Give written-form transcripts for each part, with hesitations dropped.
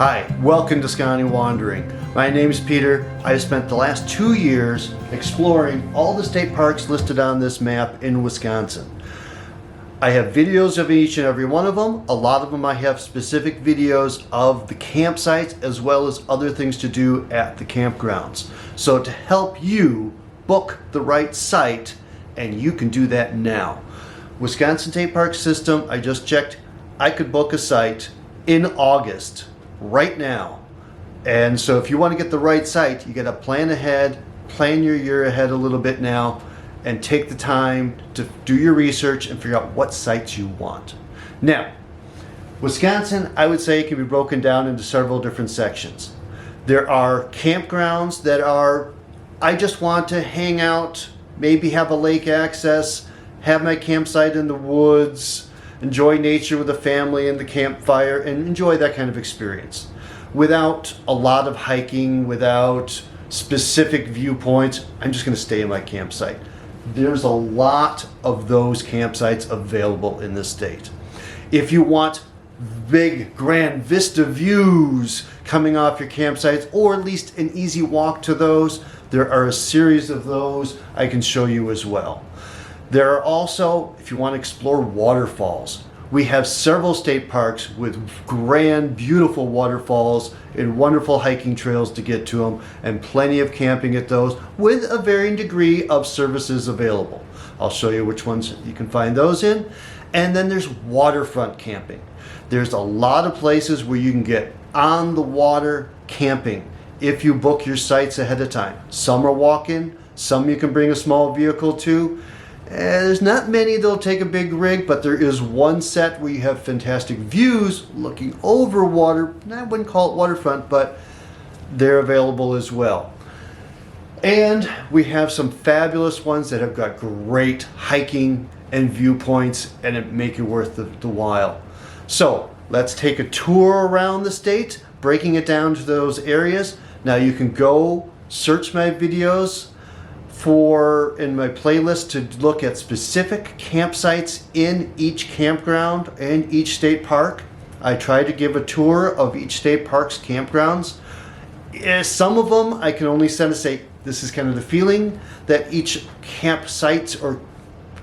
Hi, welcome to Scotty Wandering. My name is Peter. I spent the last 2 years exploring all the state parks listed on this map in Wisconsin. I have videos of each and every one of them. A lot of them I have specific videos of the campsites as well as other things to do at the campgrounds. So to help you book the right site, and you can do that now. Wisconsin State Park System, I just checked, I could book a site in August, right now. And so if you want to get the right site, you got to plan ahead, plan your year ahead a little bit now, and take the time to do your research and figure out what sites you want. Now, Wisconsin, I would say, can be broken down into several different sections. There are campgrounds that are, I just want to hang out, maybe have a lake access, have my campsite in the woods, enjoy nature with the family and the campfire, and enjoy that kind of experience. Without a lot of hiking, without specific viewpoints, I'm just going to stay in my campsite. There's a lot of those campsites available in this state. If you want big grand vista views coming off your campsites, or at least an easy walk to those, there are a series of those I can show you as well. There are also, if you want to explore waterfalls, we have several state parks with grand, beautiful waterfalls and wonderful hiking trails to get to them, and plenty of camping at those with a varying degree of services available. I'll show you which ones you can find those in. And then there's waterfront camping. There's a lot of places where you can get on the water camping if you book your sites ahead of time. Some are walk-in, some you can bring a small vehicle to. There's not many that'll take a big rig, but there is one set where you have fantastic views looking over water. I wouldn't call it waterfront, but they're available as well. And we have some fabulous ones that have got great hiking and viewpoints, and it make it worth the while. So let's take a tour around the state, breaking it down to those areas. Now you can go search my videos in my playlist to look at specific campsites in each campground and each state park. I try to give a tour of each state park's campgrounds. Some of them I can only send to say, this is kind of the feeling that each campsite or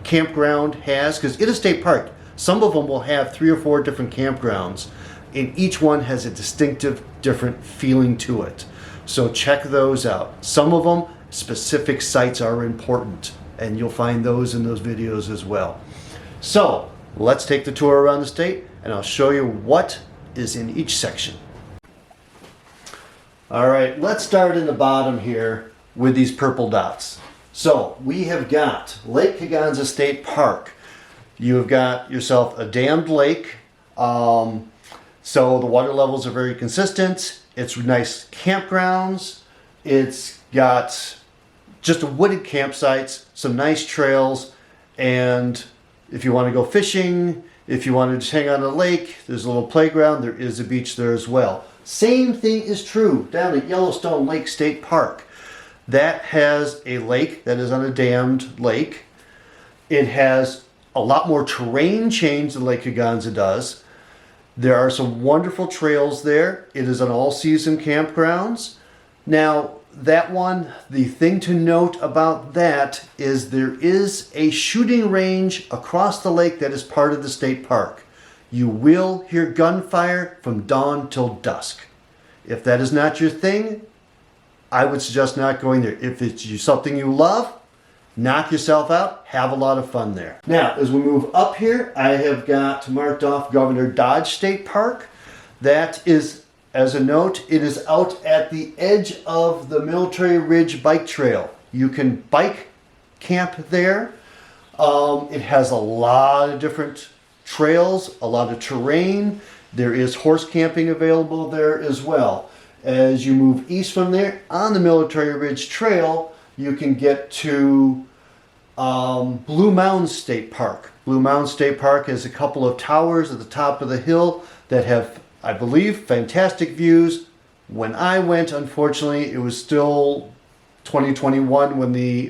campground has, because in a state park, some of them will have 3 or 4 different campgrounds, and each one has a distinctive, different feeling to it. So check those out. Some of them, specific sites are important, and you'll find those in those videos as well. So let's take the tour around the state, and I'll show you what is in each section. All right, let's start in the bottom here with these purple dots. So we have got Lake Kegonsa State Park. You've got yourself a dammed lake, so the water levels are very consistent. It's nice campgrounds. It's got just a wooded campsites, some nice trails, and if you want to go fishing, if you want to just hang out on a lake, there's a little playground, there is a beach there as well. Same thing is true down at Yellowstone Lake State Park. That has a lake that is on a dammed lake. It has a lot more terrain change than Lake Kegonsa does. There are some wonderful trails there. It is an all-season campgrounds. Now, that one, the thing to note about that is there is a shooting range across the lake that is part of the state park. You will hear gunfire from dawn till dusk. If that is not your thing, I would suggest not going there. If it's something you love, knock yourself out, have a lot of fun there. Now, as we move up here, I have got marked off Governor Dodge State Park. That is, as a note, it is out at the edge of the Military Ridge Bike Trail. You can bike camp there. It has a lot of different trails, a lot of terrain. There is horse camping available there as well. As you move east from there, on the Military Ridge Trail, you can get to Blue Mountain State Park. Blue Mountain State Park has a couple of towers at the top of the hill that have, I believe, fantastic views. When I went, unfortunately, it was still 2021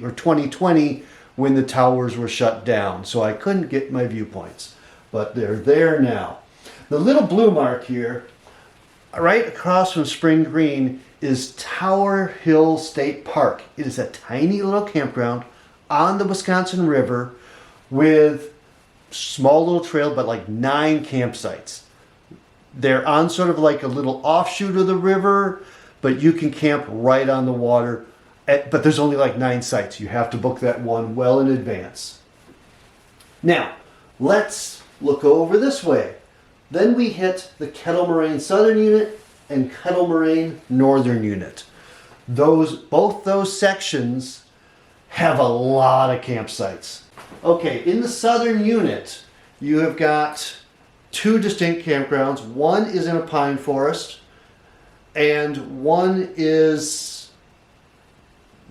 or 2020 when the towers were shut down, so I couldn't get my viewpoints, but they're there now. The little blue mark here Right across from Spring Green is Tower Hill State Park. It is a tiny little campground on the Wisconsin River with small little trail, but like 9 campsites. They're on sort of like a little offshoot of the river, but you can camp right on the water. But there's only like 9 sites. You have to book that one well in advance. Now, let's look over this way. Then we hit the Kettle Moraine Southern Unit and Kettle Moraine Northern Unit. Both those sections have a lot of campsites. Okay, in the Southern Unit, you have got 2 distinct campgrounds. One is in a pine forest, and one is,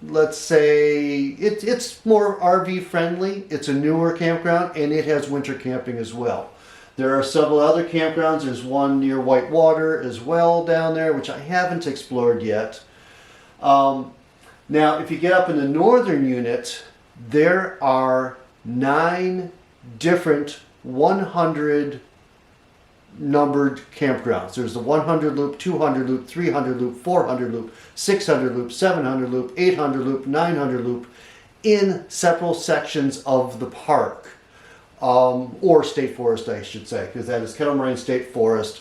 let's say, it's more RV friendly. It's a newer campground, and it has winter camping as well. There are several other campgrounds. There's one near Whitewater as well down there, which I haven't explored yet. Now, if you get up in the Northern Unit, there are 9 different 100 numbered campgrounds. There's the 100 loop, 200 loop, 300 loop, 400 loop, 600 loop, 700 loop, 800 loop, 900 loop in several sections of the park. Or state forest, I should say, because that is Kettle Moraine State Forest.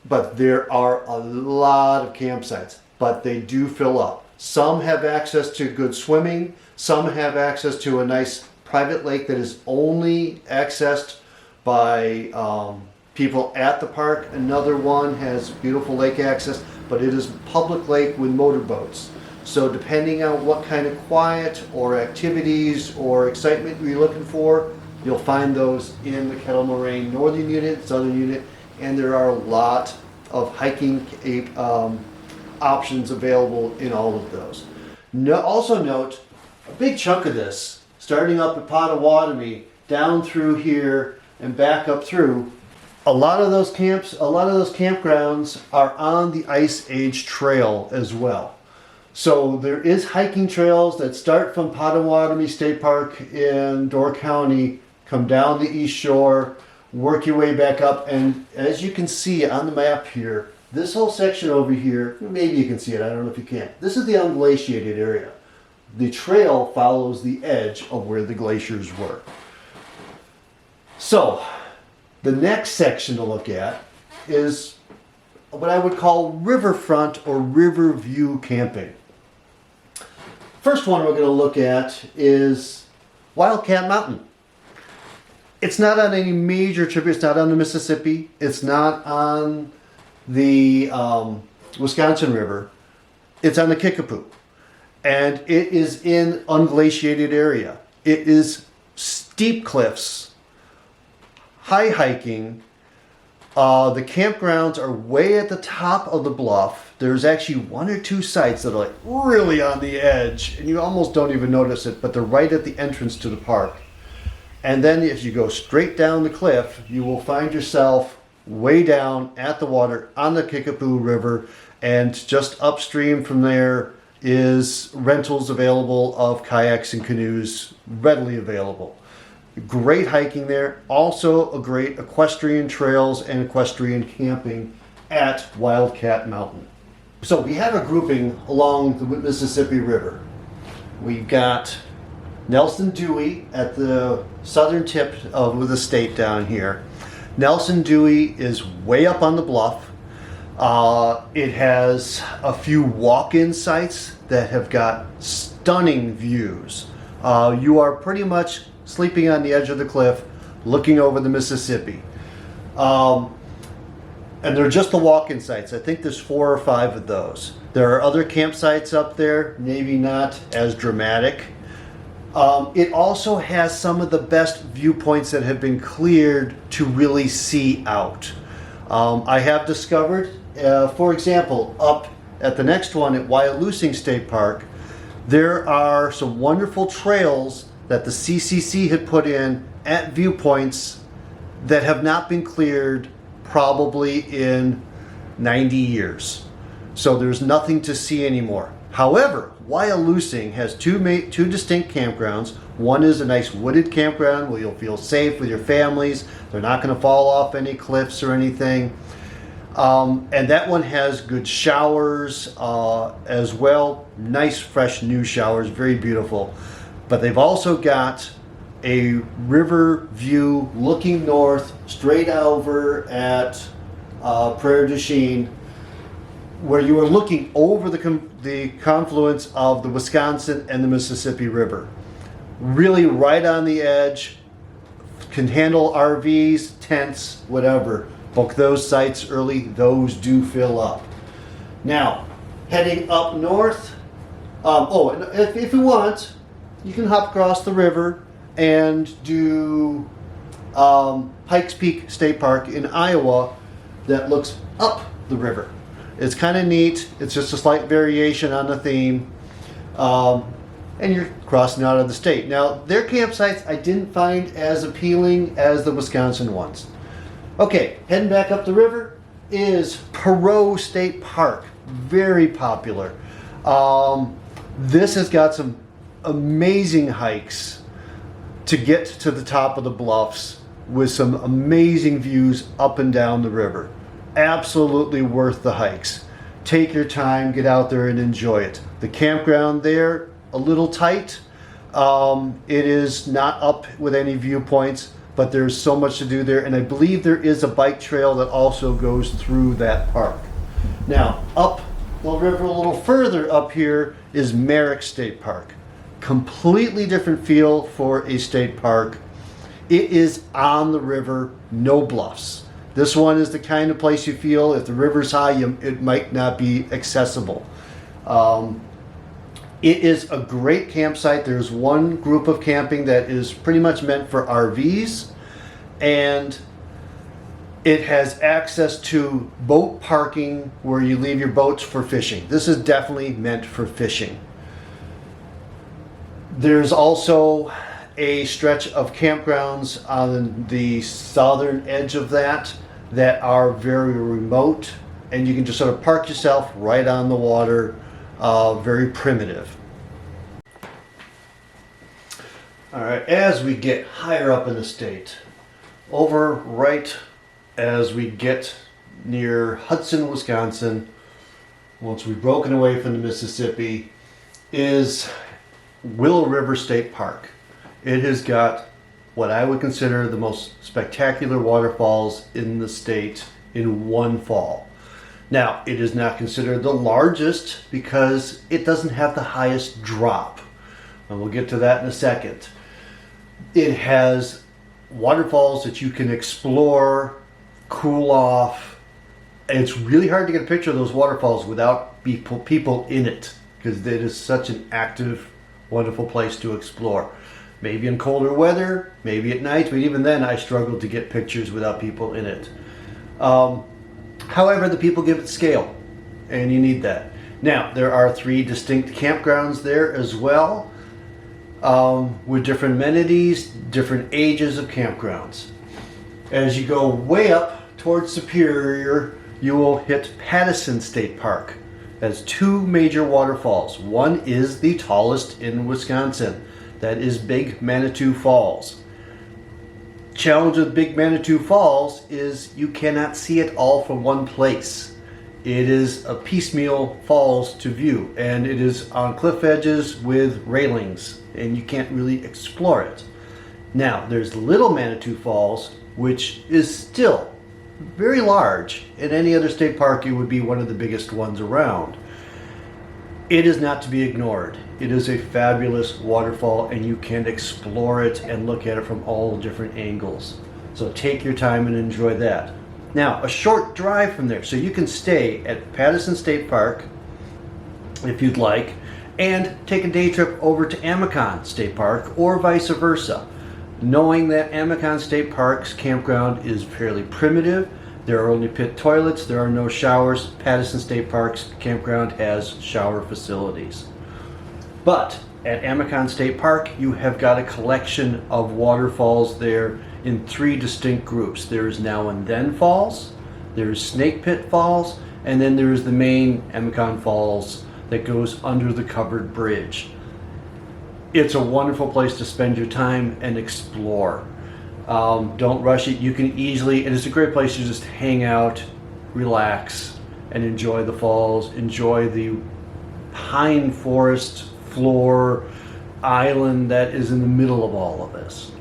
But there are a lot of campsites, but they do fill up. Some have access to good swimming. Some have access to a nice private lake that is only accessed by people at the park. Another one has beautiful lake access, but it is public lake with motorboats. So depending on what kind of quiet or activities or excitement you're looking for, you'll find those in the Kettle Moraine Northern Unit, Southern Unit, and there are a lot of hiking options available in all of those. Also note, a big chunk of this, starting up at Potawatomi, down through here and back up through, a lot of those campgrounds are on the Ice Age Trail as well. So there is hiking trails that start from Potawatomi State Park in Door County, come down the East Shore, work your way back up, and as you can see on the map here, this whole section over here, maybe you can see it, I don't know if you can. This is the unglaciated area. The trail follows the edge of where the glaciers were. So, the next section to look at is what I would call riverfront or river view camping. First one we're going to look at is Wildcat Mountain. It's not on any major tributary. It's not on the Mississippi. It's not on the Wisconsin River. It's on the Kickapoo. And it is in unglaciated area. It is steep cliffs, high hiking. The campgrounds are way at the top of the bluff. There's actually 1 or 2 sites that are like really on the edge, and you almost don't even notice it, but they're right at the entrance to the park. And then if you go straight down the cliff, you will find yourself way down at the water on the Kickapoo River, and just upstream from there is rentals available of kayaks and canoes readily available. Great hiking there. Also a great equestrian trails and equestrian camping at Wildcat Mountain. So we have a grouping along the Mississippi River. We've got Nelson Dewey at the southern tip of the state down here. Nelson Dewey is way up on the bluff. It has a few walk-in sites that have got stunning views. You are pretty much sleeping on the edge of the cliff, looking over the Mississippi. And they're just the walk-in sites. I think there's 4 or 5 of those. There are other campsites up there, maybe not as dramatic. It also has some of the best viewpoints that have been cleared to really see out. I have discovered, for example, up at the next one at Wyalusing State Park, there are some wonderful trails that the CCC had put in at Viewpoints that have not been cleared probably in 90 years. So there's nothing to see anymore. However, Wyalusing has two distinct campgrounds. One is a nice wooded campground where you'll feel safe with your families. They're not going to fall off any cliffs or anything. And that one has good showers as well. Nice, fresh, new showers, very beautiful. But they've also got a river view looking north, straight over at Prairie du Chien, where you are looking over the confluence of the Wisconsin and the Mississippi River. Really right on the edge, can handle RVs, tents, whatever. Book those sites early, those do fill up. Now, heading up north, and if you want, you can hop across the river and do Pikes Peak State Park in Iowa that looks up the river. It's kind of neat. It's just a slight variation on the theme. And you're crossing out of the state. Now, their campsites I didn't find as appealing as the Wisconsin ones. Okay, heading back up the river is Perot State Park. Very popular. This has got some amazing hikes to get to the top of the bluffs with some amazing views up and down the river. Absolutely worth the hikes. Take your time, get out there and enjoy it. The campground there, a little tight. It is not up with any viewpoints, but there's so much to do there, and I believe there is a bike trail that also goes through that park. Now, up the river a little further up here is Merrick State Park. Completely different feel for a state park. It is on the river, no bluffs. This one is the kind of place you feel if the river's high, it might not be accessible. It is a great campsite. There's one group of camping that is pretty much meant for RVs, and it has access to boat parking where you leave your boats for fishing. This is definitely meant for fishing. There's also a stretch of campgrounds on the southern edge of that are very remote, and you can just sort of park yourself right on the water. Very primitive. All right, as we get higher up in the state, over right as we get near Hudson, Wisconsin, once we've broken away from the Mississippi, is Willow River State Park. It has got what I would consider the most spectacular waterfalls in the state in one fall. Now, it is not considered the largest because it doesn't have the highest drop, and we'll get to that in a second. It has waterfalls that you can explore, cool off, and it's really hard to get a picture of those waterfalls without people in it, because it is such an active, wonderful place to explore. Maybe in colder weather, maybe at night, but even then I struggled to get pictures without people in it. However, the people give it scale, and you need that. Now, there are 3 distinct campgrounds there as well, with different amenities, different ages of campgrounds. As you go way up towards Superior, you will hit Pattison State Park. It has 2 major waterfalls. One is the tallest in Wisconsin. That is Big Manitou Falls. Challenge with Big Manitou Falls is you cannot see it all from one place. It is a piecemeal falls to view, and it is on cliff edges with railings, and you can't really explore it. Now, there's Little Manitou Falls, which is still very large. In any other state park, it would be one of the biggest ones around. It is not to be ignored. It is a fabulous waterfall, and you can explore it and look at it from all different angles. So take your time and enjoy that. Now, a short drive from there, so you can stay at Pattison State Park if you'd like, and take a day trip over to Amicon State Park, or vice versa. Knowing that Amicon State Park's campground is fairly primitive, there are only pit toilets, there are no showers. Pattison State Park's campground has shower facilities. But at Amicon State Park, you have got a collection of waterfalls there in 3 distinct groups. There's Now and Then Falls, there's Snake Pit Falls, and then there's the main Amicon Falls that goes under the covered bridge. It's a wonderful place to spend your time and explore. Don't rush it. You can easily, and it's a great place to just hang out relax, and enjoy the falls, enjoy the pine forest floor island that is in the middle of all of this.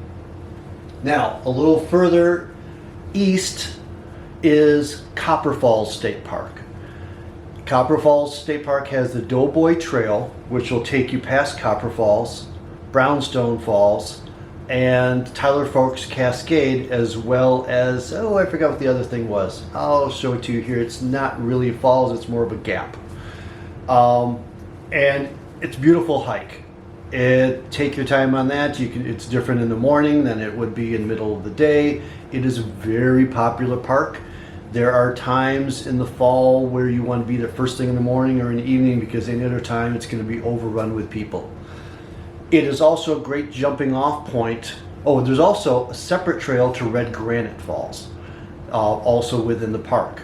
Now, a little further east is Copper Falls State Park. Copper Falls State Park has the Doughboy Trail, which will take you past Copper Falls, Brownstone Falls, and Tyler Forks Cascade, as well as, oh, I forgot what the other thing was. I'll show it to you here. It's not really falls, it's more of a gap. And it's a beautiful hike. Take your time on that. It's different in the morning than it would be in the middle of the day. It is a very popular park. There are times in the fall where you want to be there first thing in the morning or in the evening, because any other time it's going to be overrun with people. It is also a great jumping off point. Oh, there's also a separate trail to Red Granite Falls, also within the park.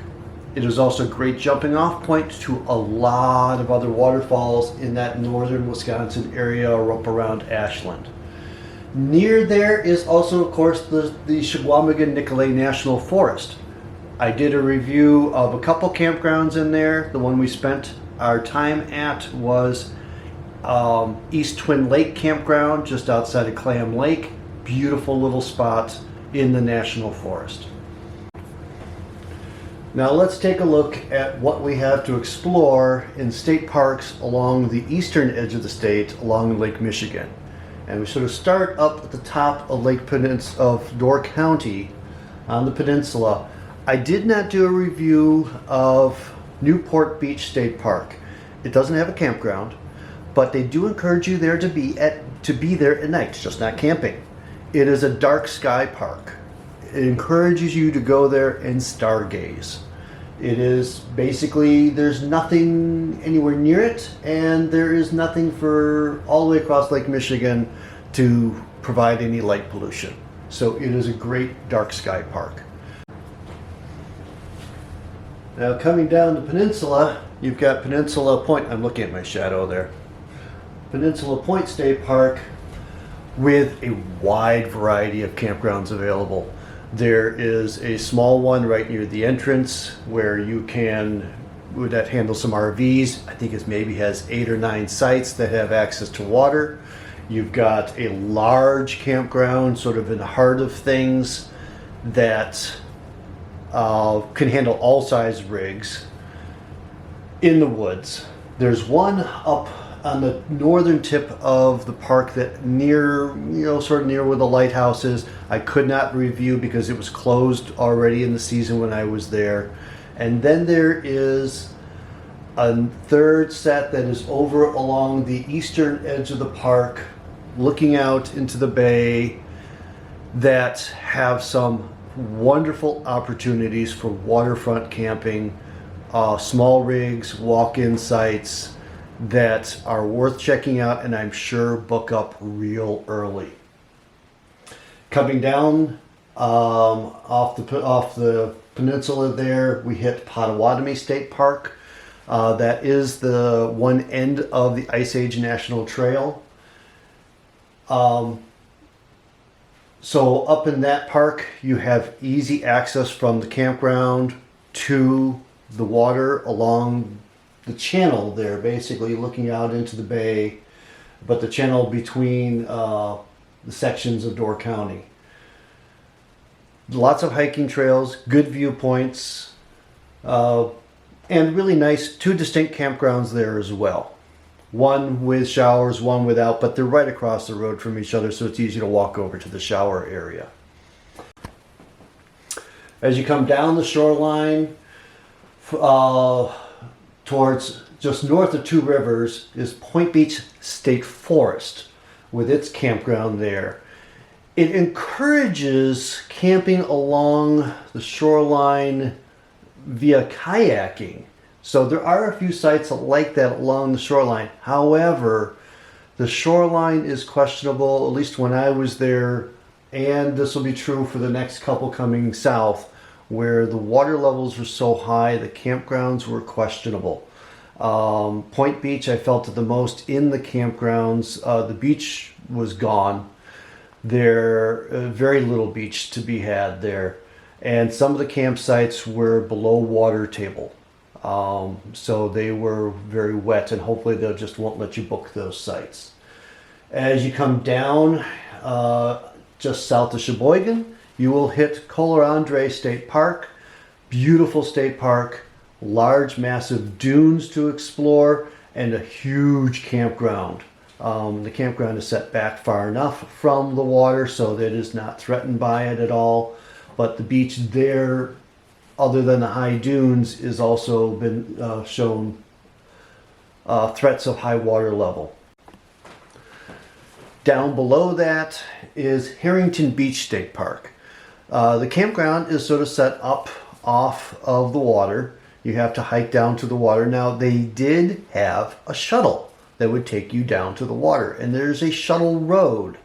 It is also a great jumping off point to a lot of other waterfalls in that northern Wisconsin area or up around Ashland. Near there is also, of course, the Chequamegon-Nicolet National Forest. I did a review of a couple campgrounds in there. The one we spent our time at was East Twin Lake Campground, just outside of Clam Lake. Beautiful little spot in the National Forest. Now let's take a look at what we have to explore in state parks along the eastern edge of the state, along Lake Michigan. And we sort of start up at the top of Door County on the peninsula. I did not do a review of Newport Beach State Park. It doesn't have a campground, but they do encourage you there to be there at night, just not camping. It is a dark sky park. It encourages you to go there and stargaze. It is basically, there's nothing anywhere near it, and there is nothing for all the way across Lake Michigan to provide any light pollution. So it is a great dark sky park. Now coming down the peninsula, you've got Peninsula Point. I'm looking at my shadow there. Peninsula Point State Park, with a wide variety of campgrounds available. There is a small one right near the entrance where you can, that handles some RVs. I think it maybe has 8 or 9 sites that have access to water. You've got a large campground sort of in the heart of things that can handle all size rigs in the woods. There's one up on the northern tip of the park that sort of near where the lighthouse is. I could not review because it was closed already in the season when I was there. And then there is a third set that is over along the eastern edge of the park, looking out into the bay, that have some wonderful opportunities for waterfront camping, small rigs, walk-in sites that are worth checking out, and I'm sure book up real early. Coming down off the peninsula there, we hit Potawatomi State Park. That is the one end of the Ice Age National Trail. So up in that park, you have easy access from the campground to the water along the channel there, basically looking out into the bay, but the channel between the sections of Door County. Lots of hiking trails, good viewpoints, and really nice 2 distinct campgrounds there as well. One with showers, one without, but they're right across the road from each other, so it's easy to walk over to the shower area. As you come down the shoreline, towards just north of Two Rivers is Point Beach State Forest with its campground there. It encourages camping along the shoreline via kayaking. So there are a few sites like that along the shoreline. However, the shoreline is questionable, at least when I was there, and this will be true for the next couple coming south, where the water levels were so high, the campgrounds were questionable. Point Beach, I felt it the most in the campgrounds. The beach was gone. There very little beach to be had there. And some of the campsites were below water table. So they were very wet, and hopefully they just won't let you book those sites. As you come down just south of Sheboygan, you will hit Coler Andre State Park. Beautiful state park, large massive dunes to explore, and a huge campground. The campground is set back far enough from the water so that it is not threatened by it at all. But the beach there, other than the high dunes, is also been shown threats of high water level. Down below that is Harrington Beach State Park. The campground is sort of set up off of the water. You have to hike down to the water. Now, they did have a shuttle that would take you down to the water, and there's a shuttle road.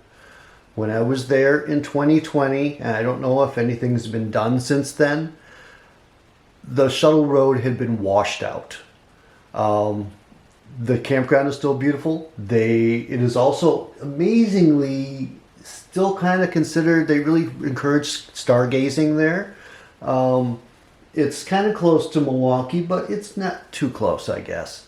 When I was there in 2020, and I don't know if anything's been done since then, the shuttle road had been washed out. The campground is still beautiful. It is also amazingly still kind of considered, they really encourage stargazing there. It's kind of close to Milwaukee, but it's not too close, I guess.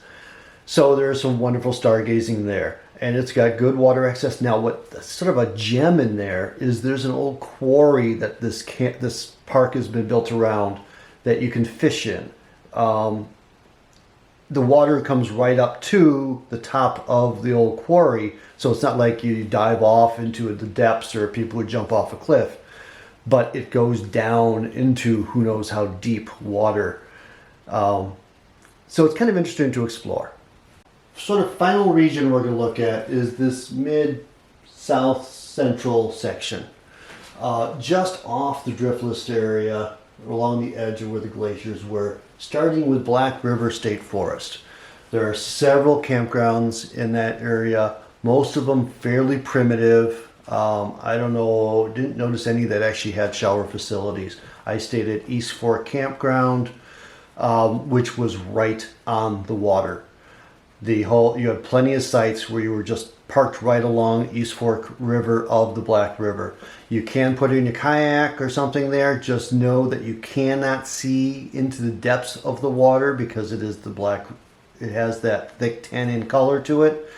So there's some wonderful stargazing there. And it's got good water access. Now, what sort of a gem in there is there's an old quarry that this park has been built around that you can fish in. The water comes right up to the top of the old quarry, so it's not like you dive off into the depths or people would jump off a cliff, but it goes down into who knows how deep water. So it's kind of interesting to explore. Sort of final region we're going to look at is this mid-south central section. Just off the driftless area, along the edge of where the glaciers were, starting with Black River State Forest. There are several campgrounds in that area, most of them fairly primitive. I don't know, didn't notice any that actually had shower facilities. I stayed at East Fork Campground, which was right on the water. You had plenty of sites where you were just parked right along East Fork River of the Black River. You can put in your kayak or something there. Just know that you cannot see into the depths of the water because it has that thick tannin color to it.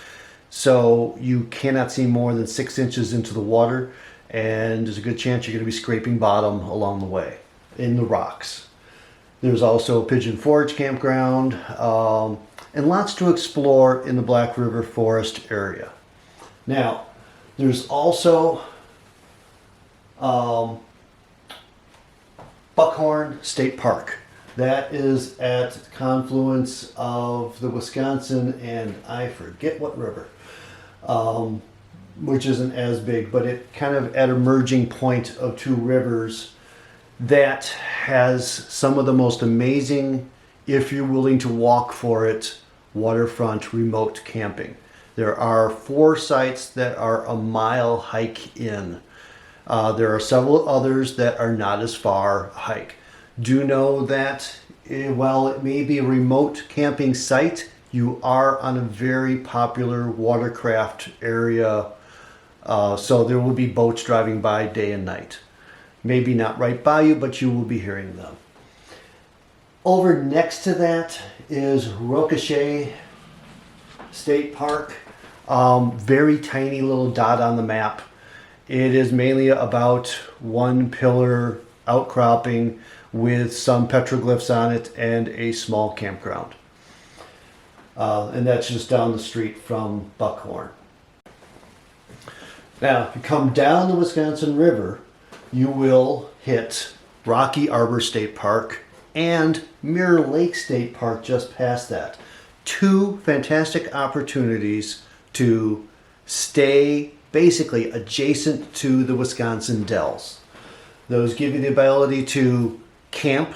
So you cannot see more than 6 inches into the water, and there's a good chance you're going to be scraping bottom along the way in the rocks. There's also Pigeon Forge Campground, and lots to explore in the Black River Forest area. Now, there's also Buckhorn State Park. That is at the confluence of the Wisconsin and I forget what river, which isn't as big, but it kind of at a merging point of two rivers that has some of the most amazing, if you're willing to walk for it, waterfront remote camping. There are 4 sites that are a mile hike in. There are several others that are not as far hike. Do know that while it may be a remote camping site, you are on a very popular watercraft area. So there will be boats driving by day and night. Maybe not right by you, but you will be hearing them. Over next to that is Ricochet State Park. Very tiny little dot on the map. It is mainly about one pillar outcropping with some petroglyphs on it and a small campground. And that's just down the street from Buckhorn. Now, if you come down the Wisconsin River, you will hit Rocky Arbor State Park and Mirror Lake State Park just past that. 2 fantastic opportunities to stay basically adjacent to the Wisconsin Dells. Those give you the ability to camp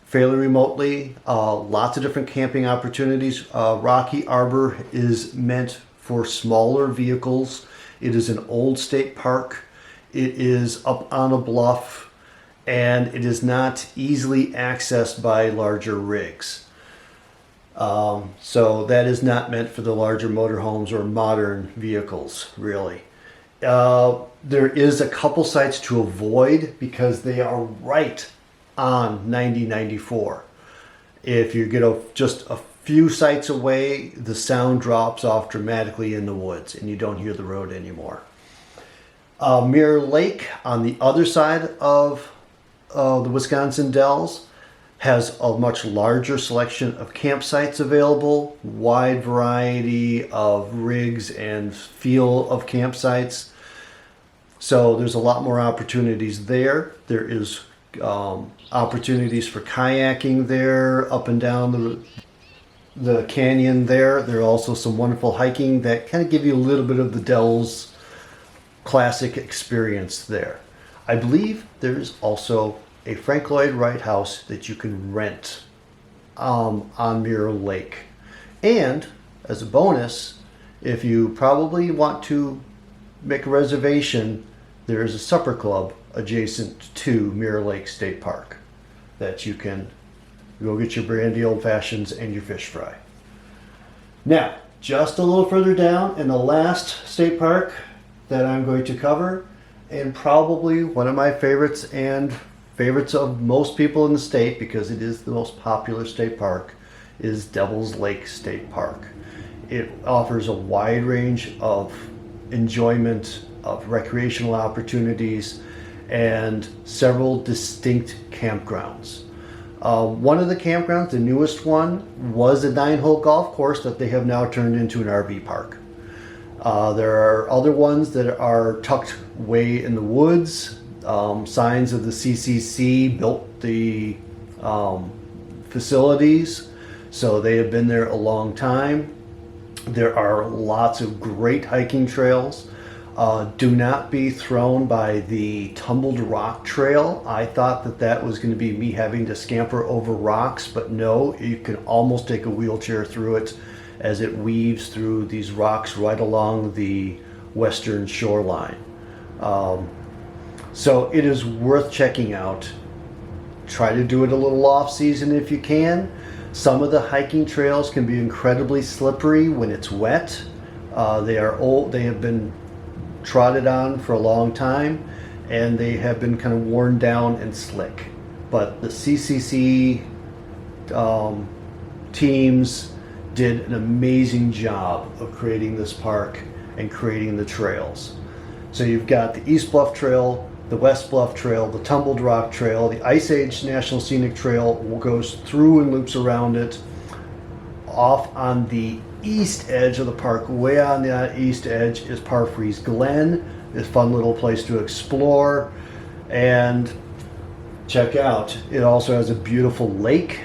fairly remotely, lots of different camping opportunities. Rocky Arbor is meant for smaller vehicles. It is an old state park. It is up on a bluff, and it is not easily accessed by larger rigs. So that is not meant for the larger motorhomes or modern vehicles, really. There is a couple sites to avoid because they are right on 9094. If you get just a few sites away, the sound drops off dramatically in the woods and you don't hear the road anymore. Mirror Lake on the other side of the Wisconsin Dells has a much larger selection of campsites available, wide variety of rigs and feel of campsites. So there's a lot more opportunities there. There is opportunities for kayaking there, up and down the canyon there. There are also some wonderful hiking that kind of give you a little bit of the Dells classic experience there. I believe there's also a Frank Lloyd Wright house that you can rent on Mirror Lake. And as a bonus, if you probably want to make a reservation, there is a supper club adjacent to Mirror Lake State Park that you can go get your brandy old fashions and your fish fry. Now, just a little further down in the last state park that I'm going to cover, and probably one of my favorites and favorites of most people in the state because it is the most popular state park, is Devil's Lake State Park. It offers a wide range of enjoyment, of recreational opportunities, and several distinct campgrounds. One of the campgrounds, the newest one, was a 9-hole golf course that they have now turned into an RV park. There are other ones that are tucked way in the woods. Signs of the CCC built the facilities, so they have been there a long time. There are lots of great hiking trails. Do not be thrown by the tumbled rock trail. I thought that was going to be me having to scamper over rocks, but no, you can almost take a wheelchair through it as it weaves through these rocks right along the western shoreline. So it is worth checking out. Try to do it a little off season if you can. Some of the hiking trails can be incredibly slippery when it's wet. They are old. They have been trotted on for a long time, and they have been kind of worn down and slick. But the CCC teams did an amazing job of creating this park and creating the trails. So you've got the East Bluff Trail, the West Bluff Trail, the Tumbled Rock Trail, the Ice Age National Scenic Trail goes through and loops around it. Off on the east edge of the park, way on the east edge, is Parfrey's Glen. It's a fun little place to explore and check out. It also has a beautiful lake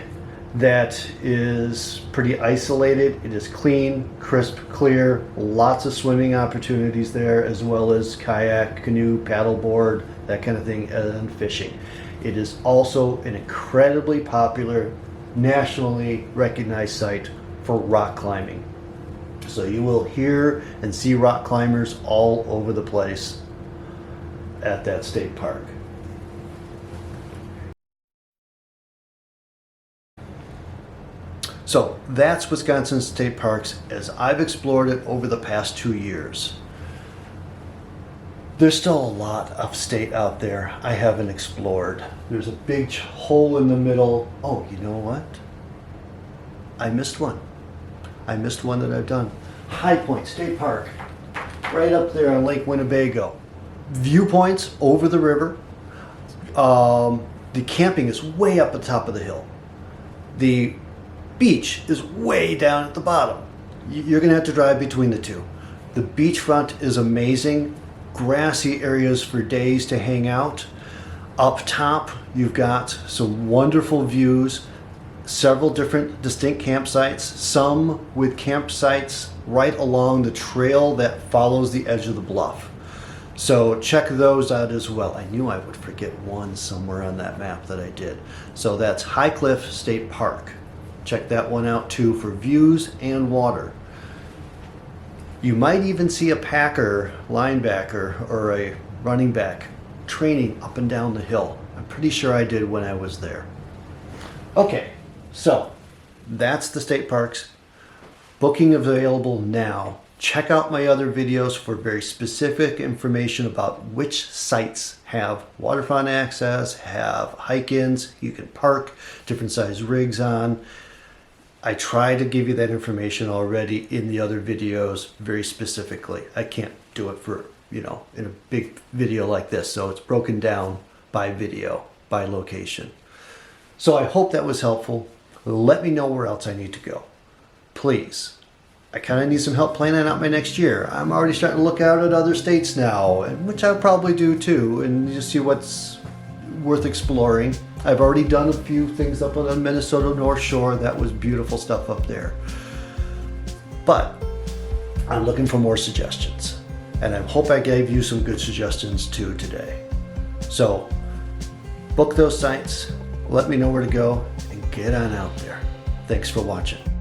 that is pretty isolated. It is clean, crisp, clear, lots of swimming opportunities there, as well as kayak, canoe, paddleboard, that kind of thing, and fishing. It is also an incredibly popular, nationally recognized site for rock climbing. So you will hear and see rock climbers all over the place at that state park. So that's Wisconsin State Parks as I've explored it over the past 2 years. There's still a lot of state out there I haven't explored. There's a big hole in the middle. Oh, you know what? I missed one. I missed one that I've done. High Point State Park, right up there on Lake Winnebago. Viewpoints over the river. The camping is way up at the top of the hill. The beach is way down at the bottom. You're going to have to drive between the two. The beachfront is amazing. Grassy areas for days to hang out. Up top, you've got some wonderful views. Several different distinct campsites, some with campsites right along the trail that follows the edge of the bluff. So check those out as well. I knew I would forget one somewhere on that map that I did. So that's High Cliff State Park. Check that one out too for views and water. You might even see a Packer linebacker or a running back training up and down the hill. I'm pretty sure I did when I was there. Okay. So that's the state parks. Booking available now Check out my other videos for very specific information about which sites have waterfront access, have hike-ins, you can park different size rigs on. I try to give you that information already in the other videos very specifically. I can't do it for, in a big video like this, so it's broken down by video, by location. So I hope that was helpful. Let me know where else I need to go. Please. I kind of need some help planning out my next year. I'm already starting to look out at other states now, which I'll probably do too, and just see what's worth exploring. I've already done a few things up on the Minnesota North Shore. That was beautiful stuff up there. But I'm looking for more suggestions, and I hope I gave you some good suggestions too today. So book those sites, let me know where to go, and get on out there. Thanks for watching.